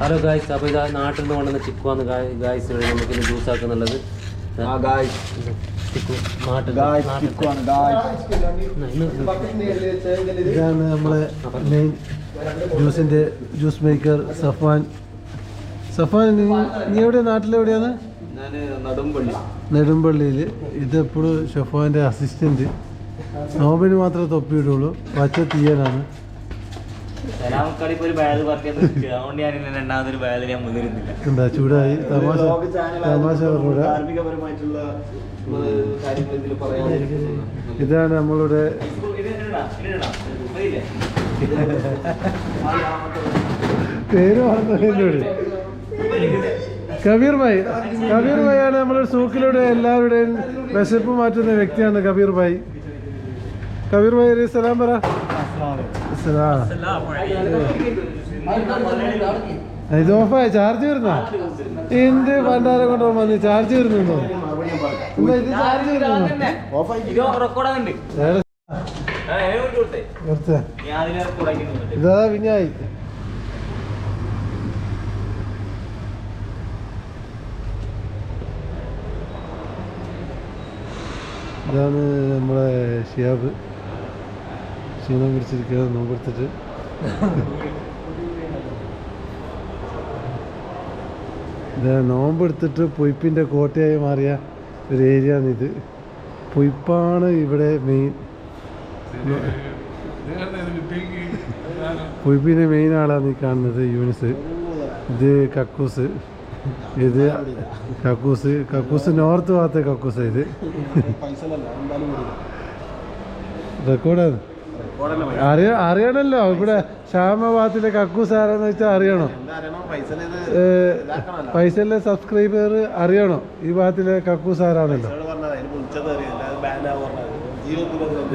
Hello guys, അപ്പോൾ ഇതാ നാട്ടിൽ നിന്ന് കൊണ്ടുവന്ന ചിക്കുവാന്ന് ഗായ്സ് നമുക്ക് ജ്യൂസ് ആക്കുന്നുള്ളത്. ഇതാണ് നമ്മളെ മെയിൻ ജ്യൂസിൻ്റെ ജ്യൂസ് മേക്കർ സഫാൻ. നീ എവിടെയാണ്? നാട്ടിലെവിടെയാണ്? നെടുമ്പള്ളിയിൽ. ഇതെപ്പോഴും ഷഫാൻ്റെ അസിസ്റ്റൻറ്റ്. നോബിന് മാത്രമേ തൊപ്പിയിടുള്ളൂ. പച്ച തീയനാണ്. എന്താ ചൂടായി തമാശ പറഞ്ഞൂടെ. ഇതാണ് നമ്മളുടെ പേര് പറഞ്ഞോട് കബീർ ഭായി. കബീർ ഭായിയാണ് നമ്മുടെ സൂക്കിലൂടെ എല്ലാവരുടെയും വിശപ്പ് മാറ്റുന്ന വ്യക്തിയാണ് കബീർ ഭായി. കബീർ ഭായി ഒരു സലാം പറ. ഇത് ഓഫായി. ചാർജ് വരുന്ന എന്ത് പണ്ടാരം കൊണ്ടോ വന്ന് ചാർജ് വരുന്നുണ്ടോ? ഇത് ചാർജ് വരുന്നു. ഇതാ വിനായി. ഇതാണ് നമ്മളെ ഷിയാബ്. ക്ഷീണം പിടിച്ചിരിക്കുക. നോമ്പെടുത്തിട്ട് നോമ്പെടുത്തിട്ട് പൊയ്പ്പിൻ്റെ കോട്ടയായി മാറിയ ഒരു ഏരിയ ആണിത്. പൊയ്പ്പാണ് ഇവിടെ മെയിൻ. പൊയ്പ്പിൻ്റെ മെയിൻ ആളാണ് ഈ കാണുന്നത് യൂനിസ്. ഇത് കക്കൂസ്. ഇത് കക്കൂസ് നോർത്ത് ഭാഗത്തെ കക്കൂസ്. ഇത് റെക്കോർഡാണ്. അറിയണല്ലോ ഇവിടെ ക്ഷാമഭാഗത്തിലെ കക്കൂസ് ആരാന്ന് വെച്ചാൽ അറിയണോ? പൈസയിലെ സബ്സ്ക്രൈബർ അറിയണോ ഈ ഭാഗത്തിലെ കക്കൂസ് ആരാണല്ലോ?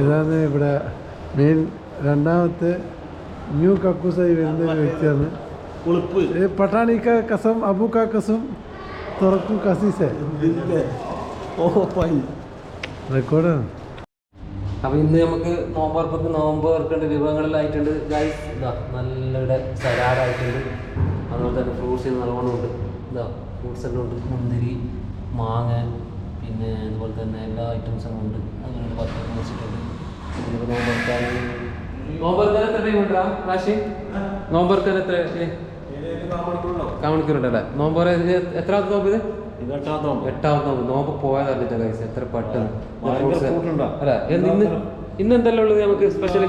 ഇതാണ് ഇവിടെ മെയിൻ. രണ്ടാമത്തെ ന്യൂ കക്കൂസായി വരുന്ന വ്യക്തിയാണ്. പട്ടാണി കാ കസം അബു കാ കസം തുറക്കും കസീസേ. റെക്കോർഡാണ്. അപ്പോൾ ഇന്ന് നമുക്ക് നോമ്പ് വർക്കേണ്ട വിഭവങ്ങളിലായിട്ടുണ്ട് ഗൈസ്. ഇതാ നല്ല ഇവിടെ സലാഡായിട്ടുണ്ട്. അതുപോലെ തന്നെ ഫ്രൂട്ട്സ് നല്ലോണം ഉണ്ട്. ഇതാ ഫ്രൂട്ട്സ് എല്ലാം ഉണ്ട്. മുന്തിരി, മാങ്ങ, പിന്നെ അതുപോലെ തന്നെ എല്ലാ ഐറ്റംസും ഉണ്ട്. അങ്ങനെ 10 വെച്ചിട്ടുണ്ട്. നമുക്ക് നോമ്പ് എത്ര ടൈം ഉണ്ടാ കാശി? നോമ്പ് എത്ര കാമണിക്കൂറുണ്ടല്ലേ? നോമ്പ് എത്രാമത്തെ നോമ്പ് ഇത്? 8ാമത്തെ നോമ്പ്. നോമ്പ് പോയതല്ല ഗൈസ്. എത്ര പെട്ടെന്ന് അല്ല. ഇന്ന് എന്തെല്ലാം ഉള്ളത് നമുക്ക് സ്പെഷ്യൽ?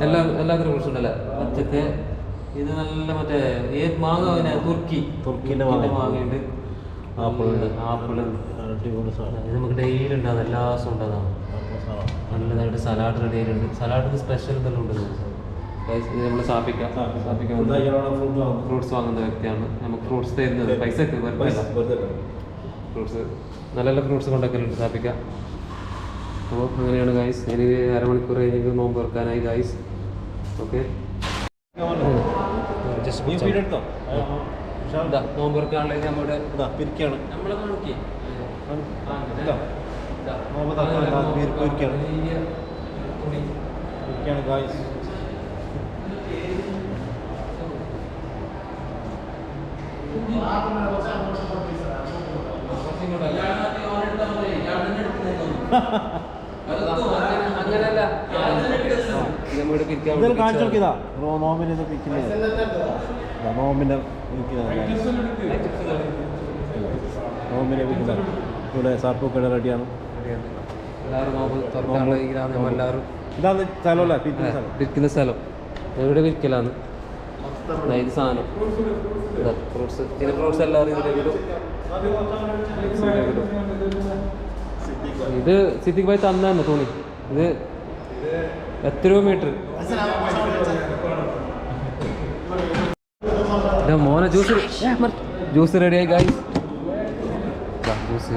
എല്ലാത്തരം ഫ്രൂട്ട്സ് ഉണ്ടല്ലേ? പച്ചക്ക് ഇത് നല്ല മറ്റേ ഏത് മാങ്ങ? തുർക്കിന്റെ മാങ്ങയുണ്ട്. ആപ്പിൾ. ഇത് നമുക്ക് ഡെയിലി ഉണ്ടാകും. എല്ലാ ദിവസവും ഉണ്ടാകുന്നതാണ്. നല്ലതായിട്ട് സലാഡ് റെഡി ആയിട്ടുണ്ട്. സലാഡിന് സ്പെഷ്യൽ എന്തെല്ലാം ഉണ്ട് ഇത് നമ്മൾ സ്ഥാപിക്കാം. ഫ്രൂട്ട്സ് വാങ്ങുന്ന വ്യക്തിയാണ്. നമുക്ക് ഫ്രൂട്ട്സ് തരുന്നത് പൈസ ഫ്രൂട്ട്സ് നല്ല ഫ്രൂട്ട്സ് കൊണ്ടൊക്കെയുണ്ട് സ്ഥാപിക്കാം. അപ്പോൾ അങ്ങനെയാണ് ഗൈസ്. ഇനി 1/2 മണിക്കൂർ കഴിഞ്ഞെങ്കിൽ നോമ്പ് തുറക്കാനായി ഗൈസ്. ഓക്കെ, നോമ്പ് തുറക്കാനുള്ളത് നമ്മുടെ നമ്മളെ കാണിക്കേ അങ്ങനല്ല. ഇവിടെ സാർപ്പൊക്കെ റെഡിയാണ്. എല്ലാവരും നോമ്പ് തുറക്കാനുള്ള എല്ലാവരും വിൽക്കുന്ന സ്ഥലം എവിടെ വിൽക്കലാണ് ഇത് സാധനം. ഫ്രൂട്ട്സ് എല്ലാവരും ഇതിലേക്ക് ഇടും. ഇത് സിദ്ദിഖ് ഭായി തന്നാണ് തോന്നി. ഇത് എത്രയോ മീറ്റർ മോനെ ജ്യൂസ് റെഡിയായി ഗൈസ്. ജ്യൂസ്